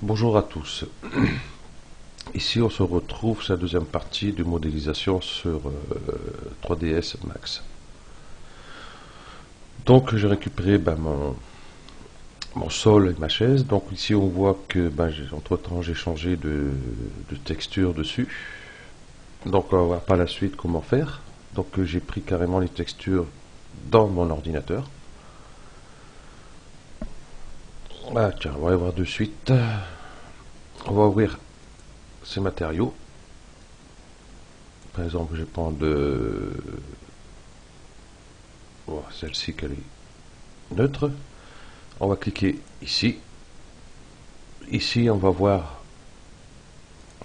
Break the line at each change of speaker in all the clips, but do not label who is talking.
Bonjour à tous. Ici, on se retrouve sur la deuxième partie de modélisation sur 3ds Max. Donc, j'ai récupéré mon sol et ma chaise. Donc, ici, on voit que entre-temps, j'ai changé de texture dessus. Donc, on va voir par la suite comment faire. Donc, j'ai pris carrément les textures dans mon ordinateur. Ah, tiens, on va aller voir de suite. On va ouvrir ces matériaux. Par exemple, je prends celle-ci qu'elle est neutre. On va cliquer ici. Ici, on va voir.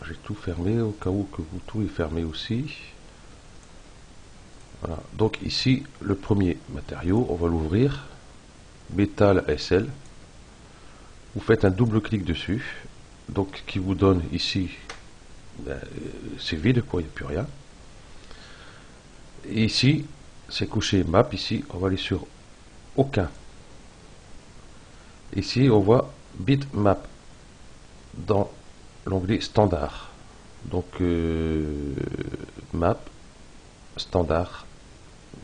J'ai tout fermé au cas où que vous tout est fermé aussi. Voilà. Donc ici, le premier matériau, on va l'ouvrir. Metal SL. Vous faites un double clic dessus. Donc qui vous donne ici, c'est vide quoi, il n'y a plus rien. Et ici, c'est couché map. Ici, on va aller sur aucun. Ici, on voit bitmap dans l'onglet standard. Donc map, standard,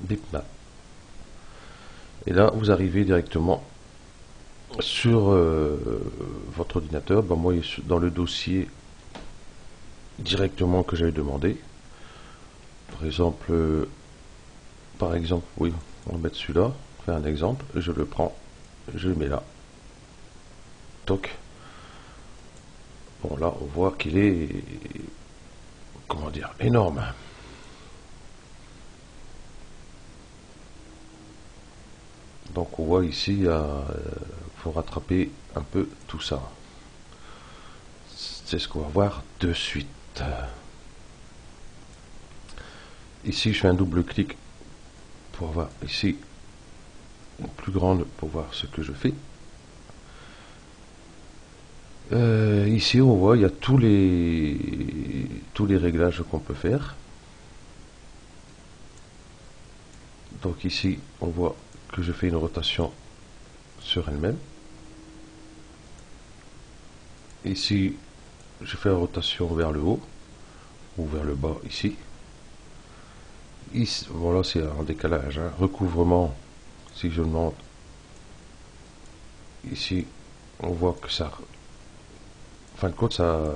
bitmap. Et là, vous arrivez directement sur votre ordinateur. Moi, il est dans le dossier directement que j'avais demandé. Par exemple, oui, on va mettre celui-là. On fait un exemple. Je le prends, je le mets là. Toc. Bon, là, on voit qu'il est, comment dire, énorme. Donc, on voit ici, il faut rattraper un peu tout ça. C'est ce qu'on va voir de suite. Ici, je fais un double clic pour avoir ici une plus grande pour voir ce que je fais. Ici, on voit, il y a tous les réglages qu'on peut faire. Donc ici, on voit que je fais une rotation sur elle-même. Ici, je fais une rotation vers le haut ou vers le bas ici. Ici, voilà, c'est en décalage. Recouvrement, si je demande, ici, on voit que ça, en fin de compte, ça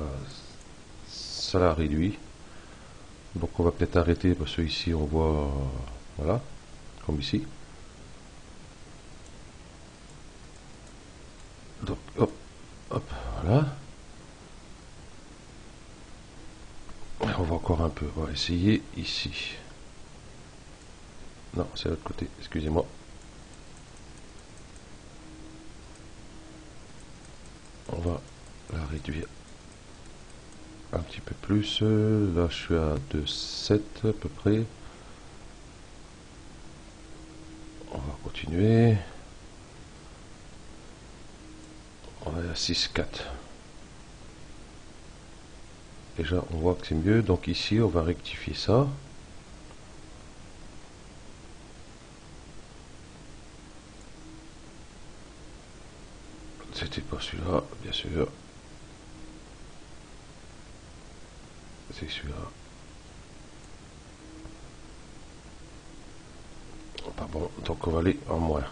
l'a réduit. Donc on va peut-être arrêter parce que ici on voit, voilà, comme ici. Donc hop, hop, voilà. On va encore un peu, on va essayer ici. Non, c'est l'autre côté, excusez-moi. On va la réduire un petit peu plus. Là, je suis à 2,7 à peu près. On va continuer. On est à 6,4. Déjà, on voit que c'est mieux. Donc ici, on va rectifier ça. C'était pas celui-là, bien sûr. C'est celui-là. Pas bon, donc on va aller en moins.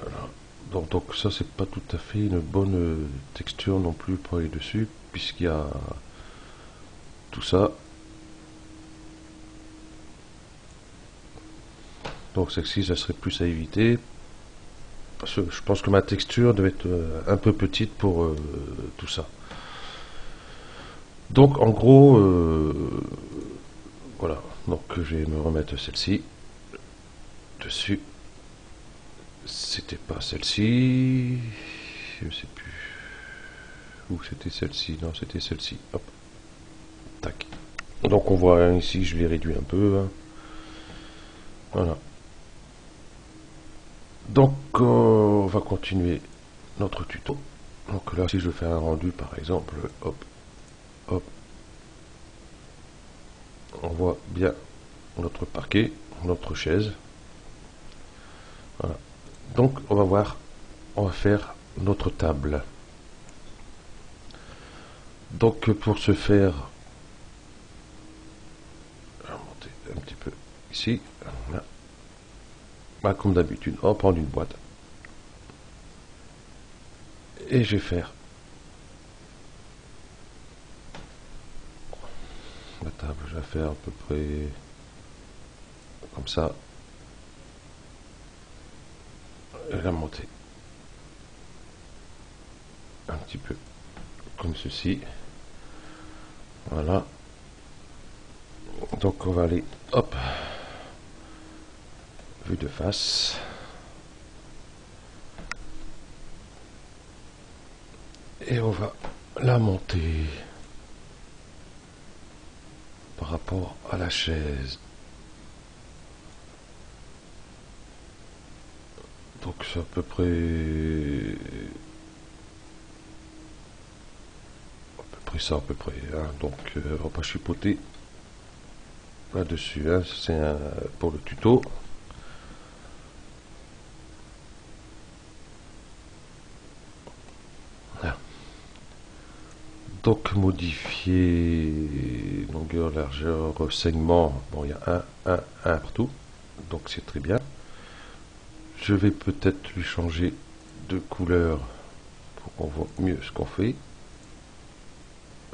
Voilà. Donc ça, c'est pas tout à fait une bonne texture non plus pour aller dessus, puisqu'il y a tout ça. Donc celle-ci, ça serait plus à éviter. Parce que je pense que ma texture devait être un peu petite pour tout ça. Donc en gros, voilà. Donc je vais me remettre celle-ci dessus. C'était pas celle-ci. Je sais plus. Ou c'était celle-ci. Non, c'était celle-ci. Hop. Tac. Donc on voit ici, je l'ai réduit un peu. Voilà. Donc on va continuer notre tuto. Donc là, si je fais un rendu par exemple, hop, hop, on voit bien notre parquet, notre chaise. Voilà. Donc on va voir, on va faire notre table. Donc pour ce faire, on va monter un petit peu ici. Voilà. Bah, comme d'habitude, on va prendre une boîte. Et je vais faire la table, je vais faire à peu près comme ça. Et la monter un petit peu comme ceci. Voilà. Donc on va aller, hop, vue de face. Et on va la monter par rapport à la chaise. Donc c'est à peu près ça à peu près. Hein. Donc on va pas chipoter là-dessus. Hein. C'est pour le tuto. Voilà. Donc modifier longueur, largeur, saignement. Bon, il y a un partout. Donc c'est très bien. Je vais peut-être lui changer de couleur pour qu'on voit mieux ce qu'on fait.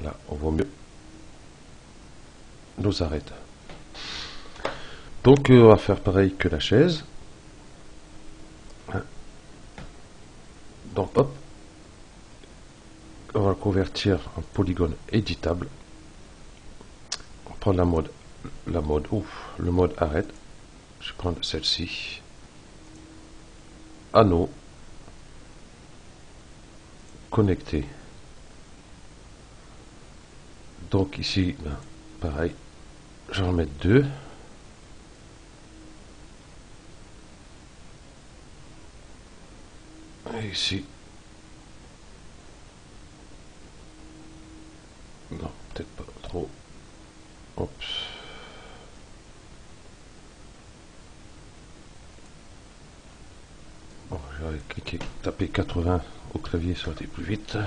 Là, on voit mieux nos arêtes. Donc on va faire pareil que la chaise. Donc hop, on va le convertir en polygone éditable. On prend le mode arête. Je vais prendre celle-ci. Anneau. Connecté. Donc ici, ben, pareil, j'en mets deux. Et ici, non, peut-être pas trop. Hop. Bon, j'aurais cliqué, taper 80 au clavier, ça aurait été plus vite.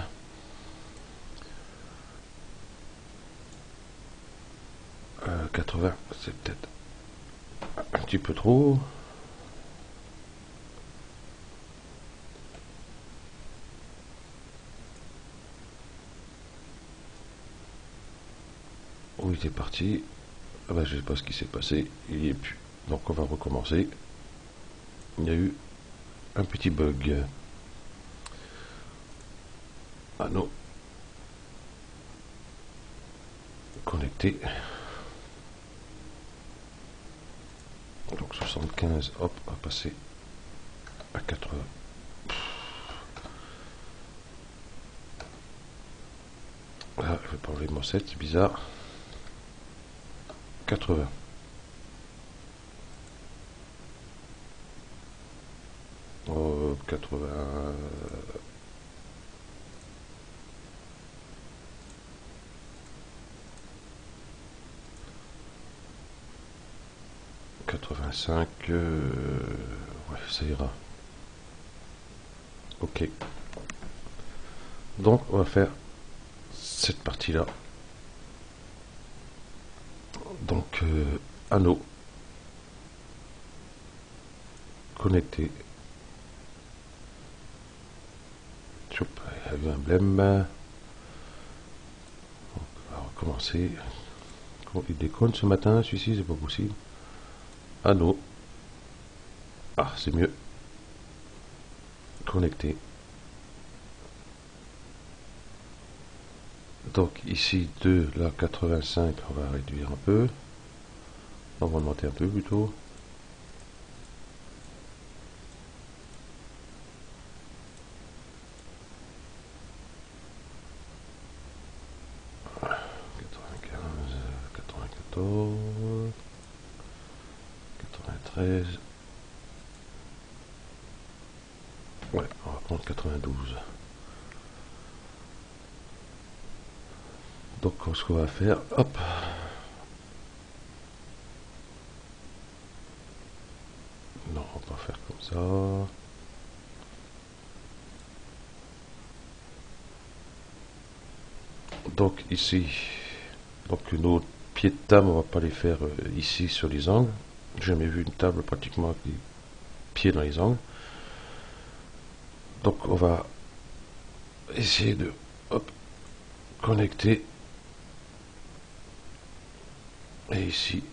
80, c'est peut-être un petit peu trop. Où il est parti? Ah ben, je sais pas ce qui s'est passé, il n'y est plus. Donc on va recommencer. Il y a eu un petit bug. Ah non. Connecté. Donc 75, hop, on va passer à 80. Ah, je vais pas enlever mon 7, c'est bizarre. 80. Oh, 80. 85. Ouais, ça ira. Ok. Donc, on va faire cette partie-là. Donc, anneau. Connecté. Choup, il y a eu un blême. Donc, on va recommencer. Il déconne ce matin, celui-ci, c'est pas possible. Anneau. Ah, c'est mieux. Connecté. Donc ici 2, là 85, on va réduire un peu. On va monter un peu plutôt. Quatre-vingt-quatorze, 93. Ouais, on va prendre 92. Donc ce qu'on va faire, hop. Non, on va faire comme ça. Donc ici, donc nos pieds de table, on va pas les faire ici sur les angles. J'ai jamais vu une table pratiquement avec les pieds dans les angles. Donc on va essayer de connecter. Et ici,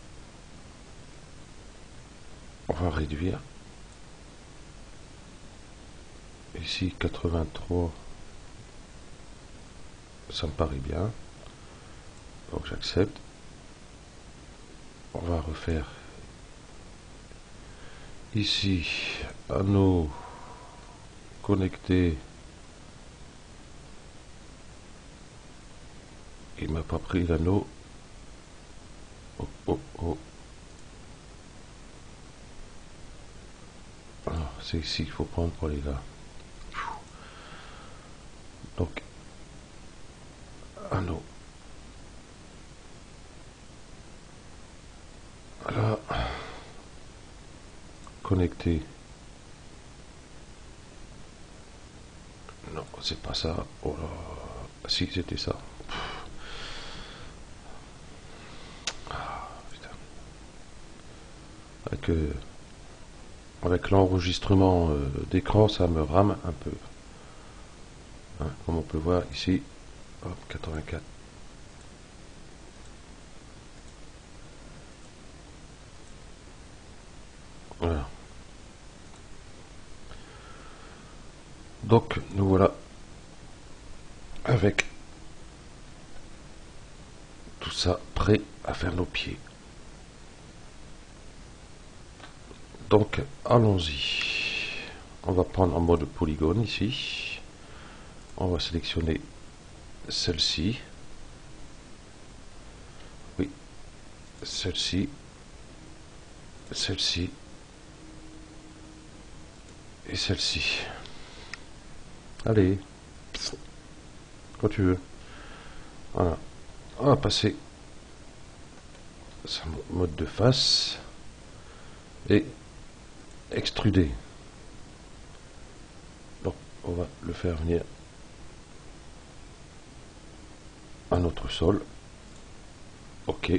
on va réduire. Ici 83, ça me paraît bien. Donc j'accepte. On va refaire ici anneau connecté. Il m'a pas pris l'anneau. Oh, oh, oh. Alors, c'est ici qu'il faut prendre pour les gars. Donc, anneau. Là, connecté. Non, c'est pas ça. Oh là. Si, c'était ça. Ah, putain. Avec l'enregistrement d'écran, ça me rame un peu. Hein, comme on peut voir ici, hop, 84. Voilà. Donc nous voilà avec tout ça prêt à faire nos pieds. Donc allons-y. On va prendre en mode polygone ici. On va sélectionner celle-ci. Oui, celle-ci. Celle-ci. Et celle-ci. Allez, quand tu veux. Voilà. On va passer sur mode de face et extruder. Donc on va le faire venir à notre sol. Ok.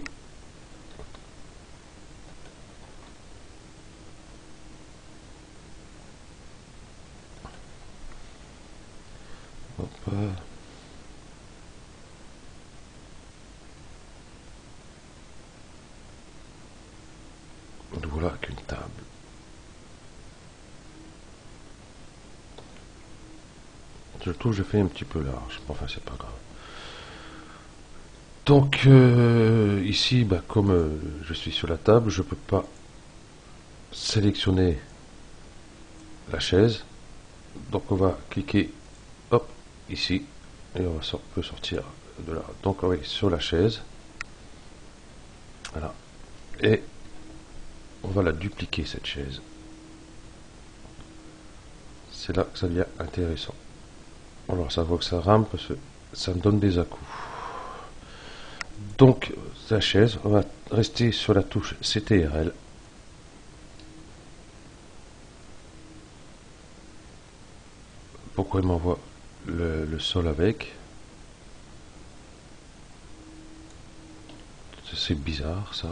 Hop. Nous voilà qu'une table. Je trouve que je fais un petit peu large. Enfin, c'est pas grave. Donc ici, bah, comme je suis sur la table, je peux pas sélectionner la chaise. Donc on va cliquer, hop, ici, et on peut sortir de là. Donc on va sur la chaise, voilà, et on va la dupliquer cette chaise. C'est là que ça devient intéressant. Alors ça voit que ça rame parce que ça me donne des à-coups. Donc la chaise, on va rester sur la touche CTRL. Pourquoi il m'envoie le sol avec? C'est bizarre ça.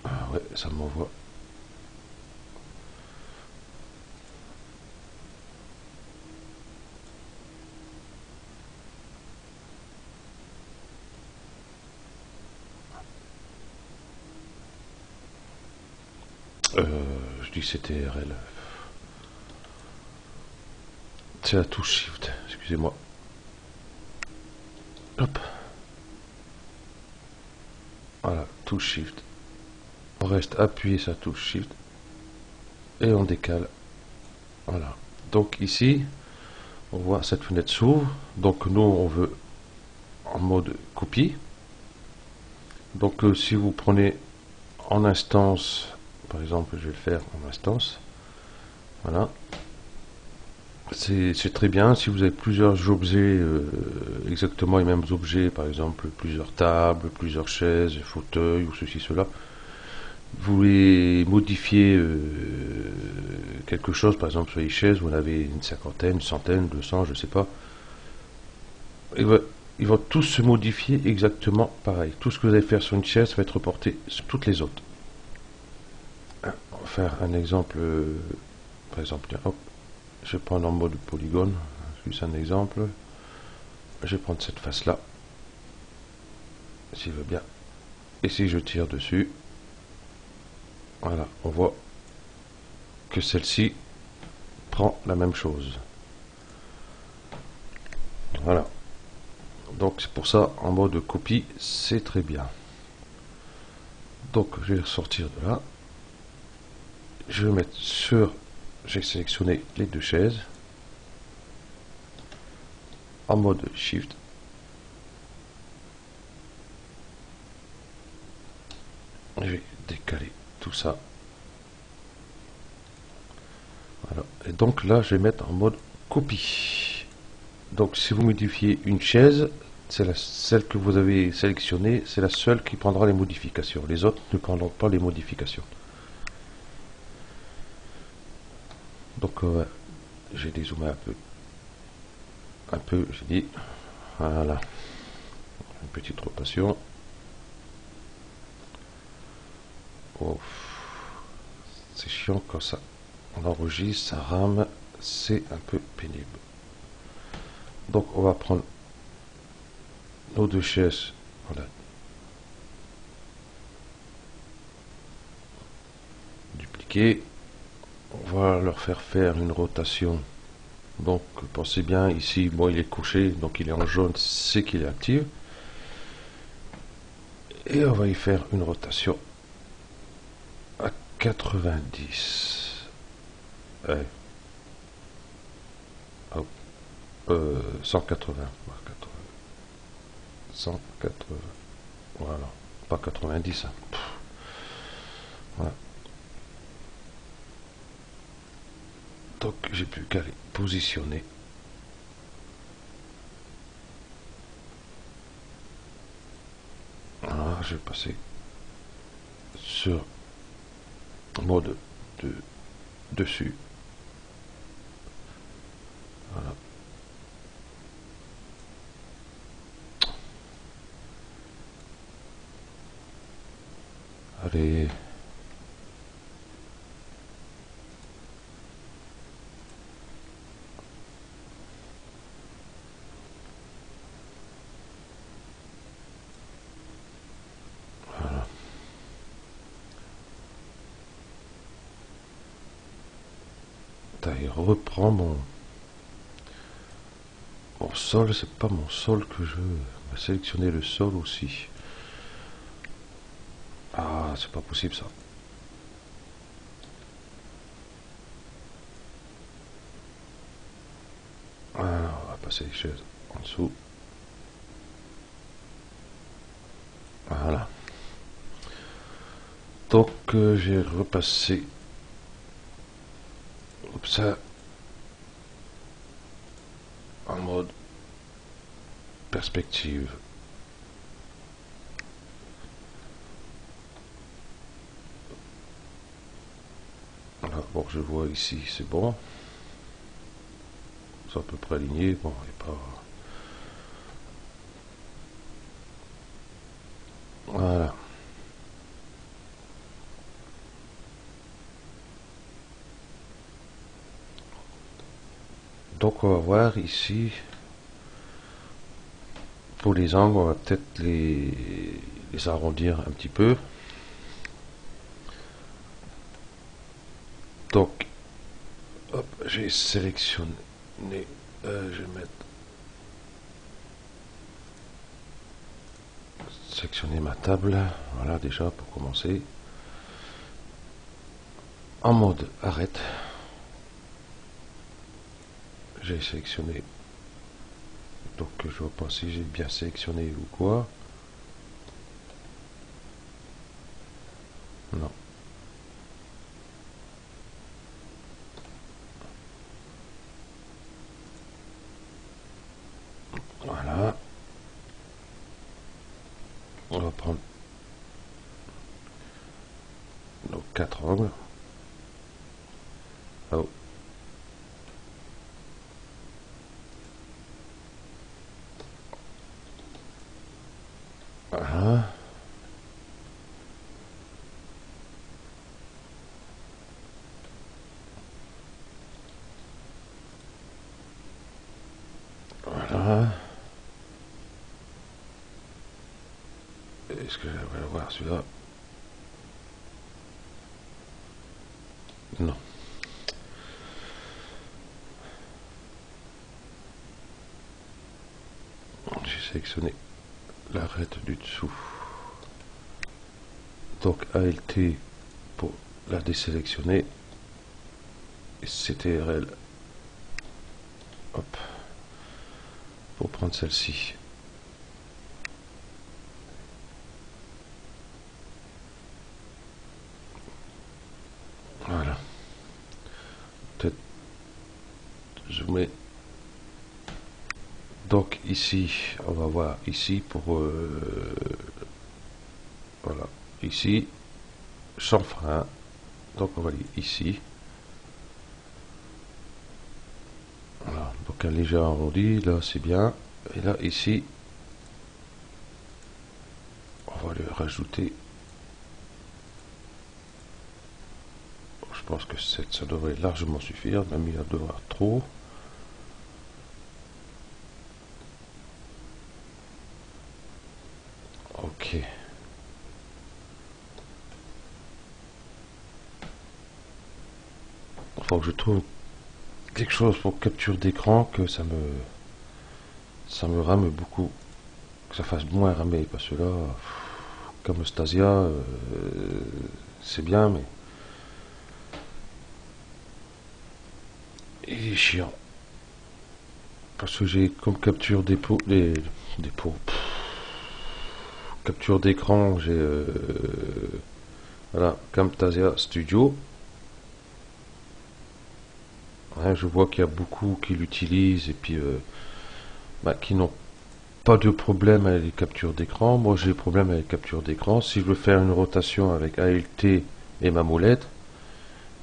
Ah ouais, ça m'envoie. Je dis CTRL. C'est la touche Shift, excusez-moi. Hop. Voilà, touche Shift. On reste appuyé sur la touche Shift. Et on décale. Voilà. Donc ici, on voit cette fenêtre s'ouvre. Donc nous, on veut en mode copie. Donc si vous prenez en instance, par exemple, je vais le faire en instance. Voilà. C'est très bien si vous avez plusieurs objets, exactement les mêmes objets, par exemple plusieurs tables, plusieurs chaises, fauteuils ou ceci, cela. Vous voulez modifier quelque chose, par exemple sur les chaises, vous en avez une cinquantaine, une centaine, 200, je ne sais pas. Ils vont tous se modifier exactement pareil. Tout ce que vous allez faire sur une chaise va être reporté sur toutes les autres. On va faire un exemple, par exemple, tiens, hop, je vais prendre en mode polygone, juste un exemple. Je vais prendre cette face-là, s'il veut bien. Et si je tire dessus, voilà, on voit que celle-ci prend la même chose. Voilà. Donc c'est pour ça, en mode copie, c'est très bien. Donc je vais sortir de là. Je vais mettre sur... J'ai sélectionné les deux chaises. En mode Shift. Je vais décaler tout ça. Voilà. Et donc là, je vais mettre en mode copie. Donc si vous modifiez une chaise, c'est celle que vous avez sélectionnée, c'est la seule qui prendra les modifications. Les autres ne prendront pas les modifications. Donc j'ai dézoomé un peu, j'ai dit, voilà, une petite rotation. Oh, c'est chiant quand ça, on enregistre, ça rame, c'est un peu pénible. Donc on va prendre nos deux chaises, voilà, dupliquer, on va leur faire une rotation. Donc pensez bien, ici, bon, il est couché, donc il est en jaune, c'est qu'il est actif. Et on va y faire une rotation à 90. Ouais. Hop. 180. 180. Voilà. Pas 90. Hein. Voilà. Donc j'ai plus qu'à les positionner. Voilà, je vais passer sur mode dessus. Voilà. Allez. Voilà. Il reprend mon sol, c'est pas mon sol que je veux. On va sélectionner le sol aussi. Ah, c'est pas possible ça. Alors, on va passer les chaises en dessous. Voilà. Donc, j'ai repassé ça en mode perspective. Voilà, bon, je vois ici, c'est bon. C'est à peu près aligné. Bon, il n'est pas... Voilà. Donc, on va voir ici, pour les angles, on va peut-être les arrondir un petit peu. Donc, hop, j'ai sélectionné, je vais mettre sélectionner ma table, voilà déjà pour commencer. En mode arrête, j'ai sélectionné, donc je vois pas si j'ai bien sélectionné ou quoi. Non. prendre nos 4 angles. Oh. Voilà. Voilà. Est-ce que je vais le voir celui-là? Non. J'ai sélectionné l'arête du dessous. Donc ALT pour la désélectionner. Et CTRL. Hop. Pour prendre celle-ci. Voilà. Peut-être zoomer. Donc ici, on va voir ici pour voilà, ici sans frein. Donc on va aller ici. Voilà, donc un léger arrondi, là c'est bien. Et là ici, on va le rajouter. Je pense que ça devrait largement suffire, même il va devoir trop. Ok. Il faut que je trouve quelque chose pour capture d'écran que ça me rame beaucoup, que ça fasse moins ramer, parce que là, comme Stasia, c'est bien, mais il est chiant. Parce que j'ai comme capture capture d'écran, j'ai voilà, Camtasia Studio. Hein, je vois qu'il y a beaucoup qui l'utilisent et puis qui n'ont pas de problème avec les captures d'écran. Moi j'ai problème avec les captures d'écran. Si je veux faire une rotation avec ALT et ma molette,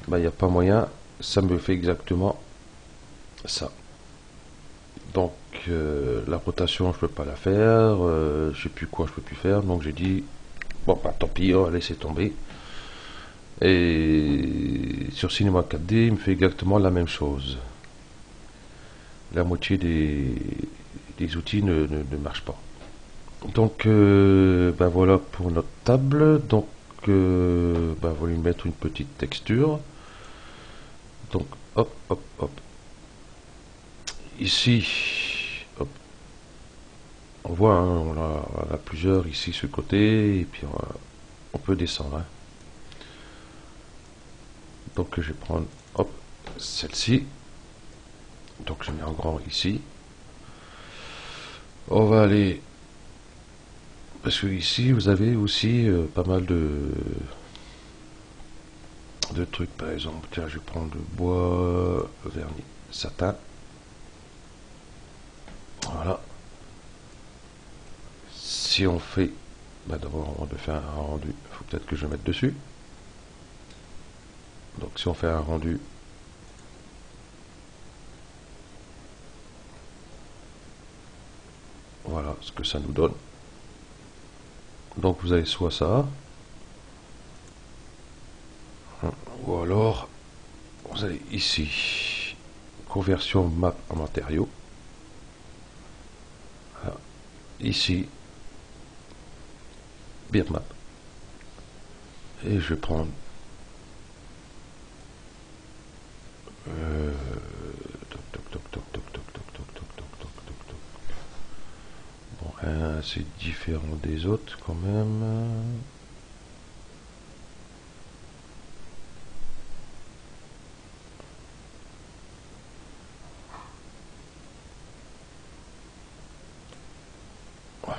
il n'y a pas moyen. Ça me fait exactement ça. Donc la rotation je peux pas la faire. Je sais plus quoi je peux plus faire. Donc j'ai dit bon tant pis, on va laisser tomber. Et sur Cinema 4D, il me fait exactement la même chose. La moitié des outils ne marchent pas. Donc, voilà pour notre table. Donc, on va lui mettre une petite texture. Donc, hop, hop, hop. Ici, hop, on voit, hein, on a plusieurs ici, ce côté, et puis on peut descendre. Hein. Donc, je vais prendre, hop, celle-ci. Donc, je mets en grand ici. On va aller parce que ici vous avez aussi pas mal de trucs. Par exemple, tiens, je vais prendre le bois vernis satin. Voilà. Si on fait d'abord on va faire un rendu, il faut peut-être que je mette dessus. Donc si on fait un rendu, voilà ce que ça nous donne. Donc vous avez soit ça, ou alors vous allez ici, conversion map en matériaux. Voilà. Ici, bitmap. Et je vais prendre c'est différent des autres quand même.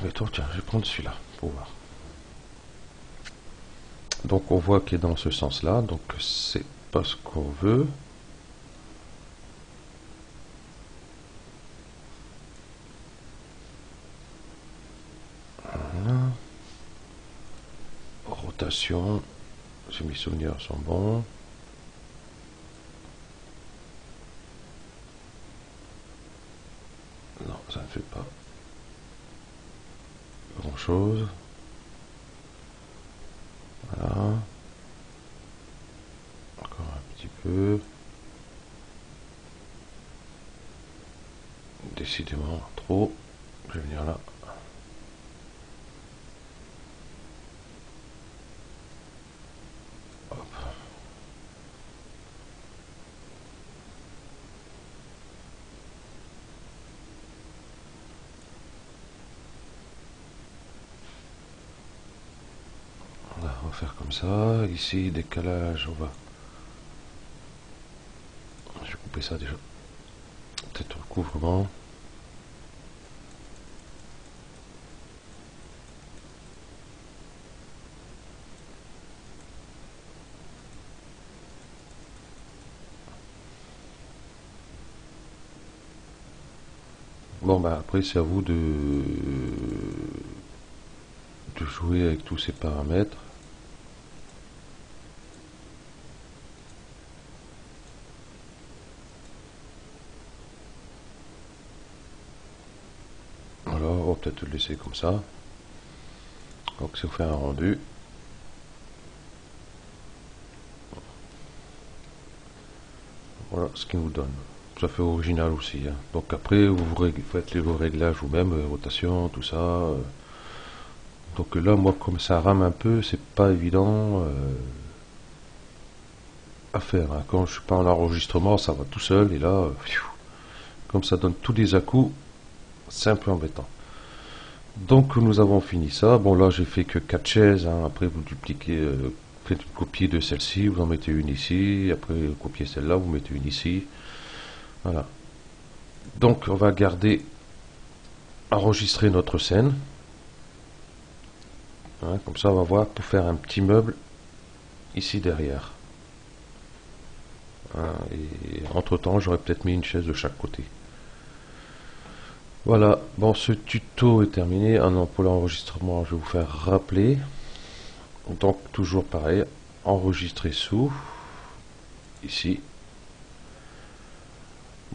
Mettons, tiens, je vais prendre celui-là pour voir. Donc on voit qu'il est dans ce sens-là, donc c'est pas ce qu'on veut. Voilà. rotation, si mes souvenirs sont bons. Non, ça ne fait pas grand chose. Voilà. Encore un petit peu. Décidément trop. Je vais venir là. Hop. Voilà, on va faire comme ça. Ici, décalage, on va. Je vais couper ça déjà. Peut-être recouvrement. Bon bah après c'est à vous de jouer avec tous ces paramètres. Alors on va peut-être le laisser comme ça. Donc si on fait un rendu. Voilà ce qu'il nous donne. Ça fait original aussi. Hein. Donc après vous faites vos réglages vous-même, rotation, tout ça. Donc là moi comme ça rame un peu, c'est pas évident à faire. Hein. Quand je suis pas en enregistrement, ça va tout seul et là, comme ça donne tous les à-coups, c'est un peu embêtant. Donc nous avons fini ça. Bon là j'ai fait que 4 chaises. Hein. Après vous dupliquez, faites une copie de celle-ci, vous en mettez une ici. Après vous copiez celle-là, vous mettez une ici. Voilà. Donc on va garder, enregistrer notre scène. Hein, comme ça on va voir pour faire un petit meuble ici derrière. Hein, et entre temps j'aurais peut-être mis une chaise de chaque côté. Voilà, bon ce tuto est terminé. Ah non, pour l'enregistrement je vais vous faire rappeler. Donc toujours pareil, enregistrer sous, ici.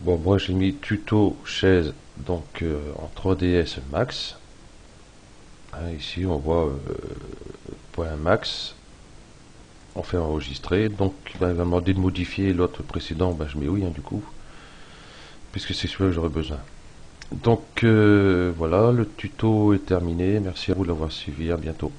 Bon moi j'ai mis tuto chaise donc en 3ds max. Hein, ici on voit point max. On fait enregistrer, donc ben, il va me demander de modifier l'autre précédent, ben, je mets oui hein, du coup, puisque c'est celui-là que j'aurai besoin. Donc voilà, le tuto est terminé, merci à vous de l'avoir suivi, à bientôt.